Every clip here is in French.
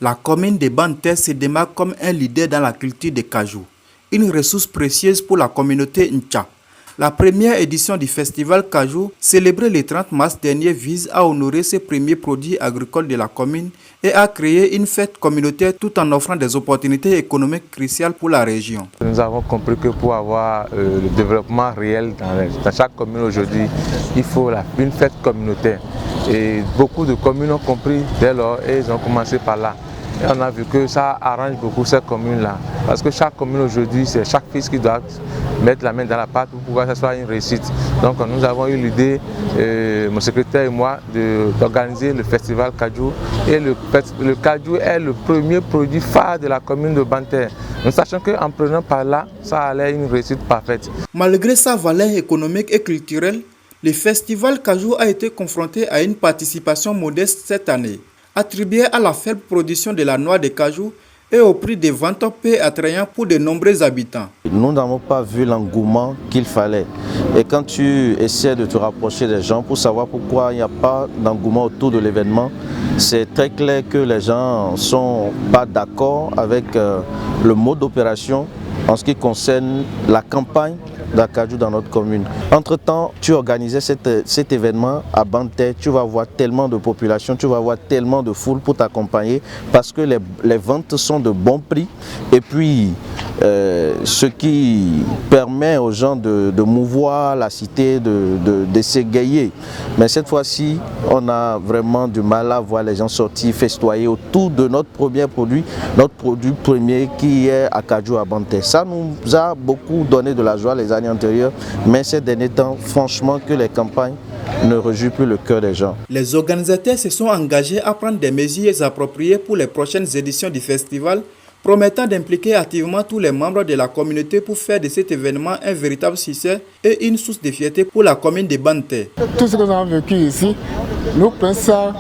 La commune de Banté se démarque comme un leader dans la culture des cajou, une ressource précieuse pour la communauté Ntcha. La première édition du festival Cajou, célébrée le 30 mars dernier, vise à honorer ces premiers produits agricoles de la commune et à créer une fête communautaire tout en offrant des opportunités économiques cruciales pour la région. Nous avons compris que pour avoir le développement réel dans chaque commune aujourd'hui, il faut une fête communautaire. Et beaucoup de communes ont compris dès lors et ils ont commencé par là. Et on a vu que ça arrange beaucoup ces communes-là. Parce que chaque commune aujourd'hui, c'est chaque fils qui doit mettre la main dans la pâte pour que ça soit une réussite. Donc nous avons eu l'idée, mon secrétaire et moi, d'organiser le festival Cajou. Et le Cajou est le premier produit phare de la commune de Banté. Nous sachons qu'en prenant par là, ça allait une réussite parfaite. Malgré sa valeur économique et culturelle, le festival Cajou a été confronté à une participation modeste cette année, attribuée à la faible production de la noix de cajou et au prix de vente peu attrayant pour de nombreux habitants. Nous n'avons pas vu l'engouement qu'il fallait. Et quand tu essaies de te rapprocher des gens pour savoir pourquoi il n'y a pas d'engouement autour de l'événement, c'est très clair que les gens ne sont pas d'accord avec le mode d'opération en ce qui concerne la campagne d'Acajou dans notre commune. Entre-temps, tu organisais cet événement à Banté, tu vas voir tellement de population, tu vas voir tellement de foule pour t'accompagner parce que les ventes sont de bons prix et puis ce qui permet aux gens de mouvoir la cité, de s'égayer. Mais cette fois-ci, on a vraiment du mal à voir les gens sortir, festoyer autour de notre premier produit premier qui est Acajou à Banté. Ça nous a beaucoup donné de la joie les années antérieures, mais ces derniers temps, franchement, que les campagnes ne réjouissent plus le cœur des gens. Les organisateurs se sont engagés à prendre des mesures appropriées pour les prochaines éditions du festival, promettant d'impliquer activement tous les membres de la communauté pour faire de cet événement un véritable succès et une source de fierté pour la commune de Banté. Tout ce que nous avons vécu ici, nous prenons ça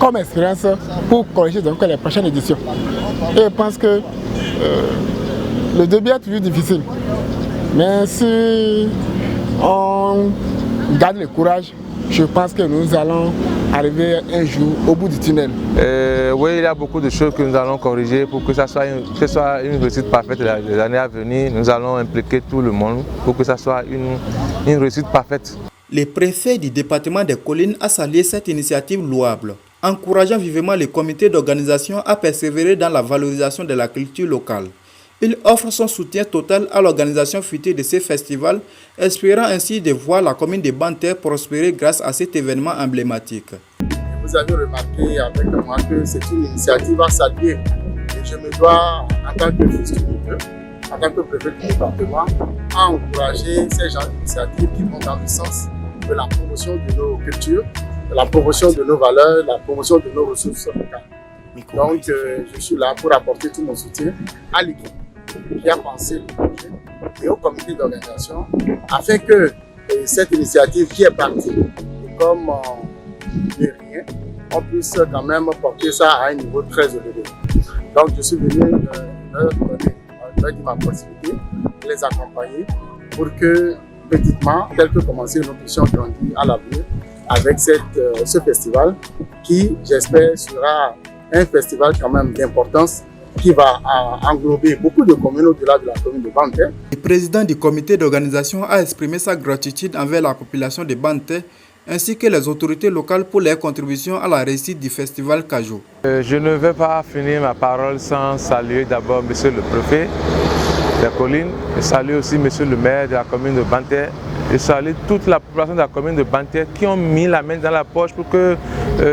comme expérience pour corriger donc les prochaines éditions. Et je pense que le début est toujours difficile, mais si on garde le courage, je pense que nous allons arriver un jour au bout du tunnel. Oui, il y a beaucoup de choses que nous allons corriger pour que ça soit une réussite parfaite les années à venir. Nous allons impliquer tout le monde pour que ça soit une réussite parfaite. Le préfet du département des Collines a salué cette initiative louable, encourageant vivement les comités d'organisation à persévérer dans la valorisation de la culture locale. Il offre son soutien total à l'organisation future de ces festivals, espérant ainsi de voir la commune de Banté prospérer grâce à cet événement emblématique. Vous avez remarqué avec moi que c'est une initiative à saluer. Et je me dois, en tant que fils du milieu, en tant que préfet du département, à encourager ces gens d'initiatives qui vont dans le sens de la promotion de nos cultures, de la promotion de nos valeurs, la promotion de nos ressources locales. Donc, je suis là pour apporter tout mon soutien à l'équipe qui a pensé le projet et au comité d'organisation afin que cette initiative qui est partie, comme de rien, on puisse quand même porter ça à un niveau très élevé. Donc, je suis venu leur dire ma possibilité, les accompagner pour que petitement, tel que commencer, nous puissions grandir à l'avenir avec ce festival qui, j'espère, sera un festival quand même d'importance qui va englober beaucoup de communes au-delà de la commune de Banté. Le président du comité d'organisation a exprimé sa gratitude envers la population de Banté ainsi que les autorités locales pour leur contribution à la réussite du festival Cajou. Je ne vais pas finir ma parole sans saluer d'abord monsieur le préfet des Collines, je salue aussi monsieur le maire de la commune de Banté, je salue toute la population de la commune de Banté qui ont mis la main dans la poche pour que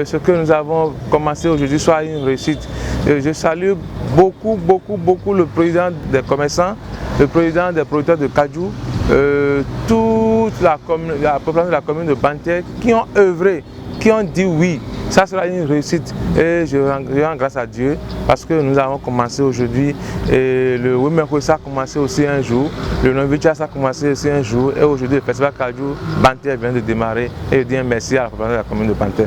ce que nous avons commencé aujourd'hui soit une réussite. Je salue beaucoup le président des commerçants, le président des producteurs de cajou, toute la population de la commune de Banté qui ont œuvré, qui ont dit oui, ça sera une réussite. Et je rends grâce à Dieu parce que nous avons commencé aujourd'hui et le Wimekosa a commencé aussi un jour, le Novichas a commencé aussi un jour et aujourd'hui le festival Cajou Banté vient de démarrer et je dis un merci à la population de la commune de Banté.